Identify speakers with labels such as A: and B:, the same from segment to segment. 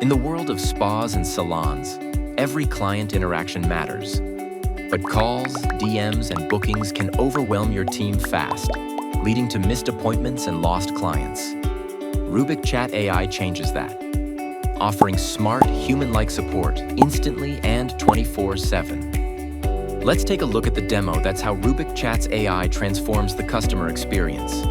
A: In the world of spas and salons, every client interaction matters. But calls, DMs, and bookings can overwhelm your team fast, leading to missed appointments and lost clients. Rubik Chat AI changes that, offering smart, human-like support instantly and 24/7. Let's take a look at the demo that's how Rubik Chat's AI transforms the customer experience.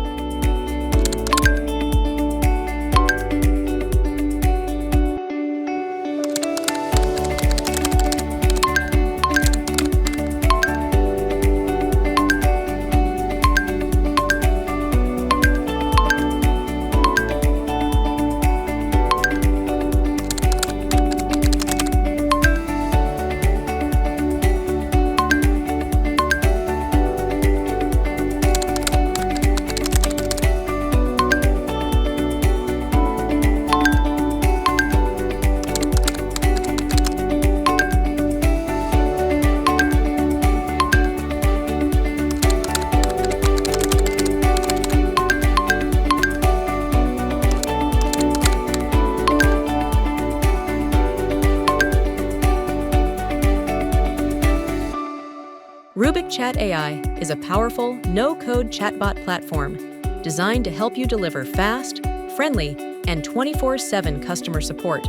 B: Rubik Chat AI is a powerful, no-code chatbot platform designed to help you deliver fast, friendly, and 24/7 customer support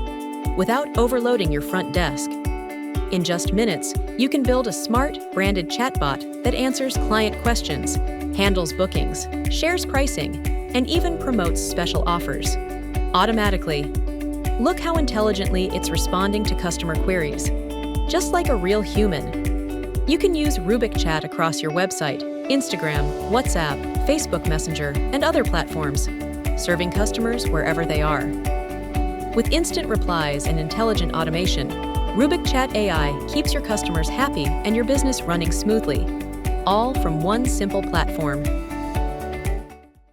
B: without overloading your front desk. In just minutes, you can build a smart, branded chatbot that answers client questions, handles bookings, shares pricing, and even promotes special offers automatically. Look how intelligently it's responding to customer queries, just like a real human. You can use Rubik Chat across your website, Instagram, WhatsApp, Facebook Messenger, and other platforms, serving customers wherever they are. With instant replies and intelligent automation, Rubik Chat AI keeps your customers happy and your business running smoothly, all from one simple platform.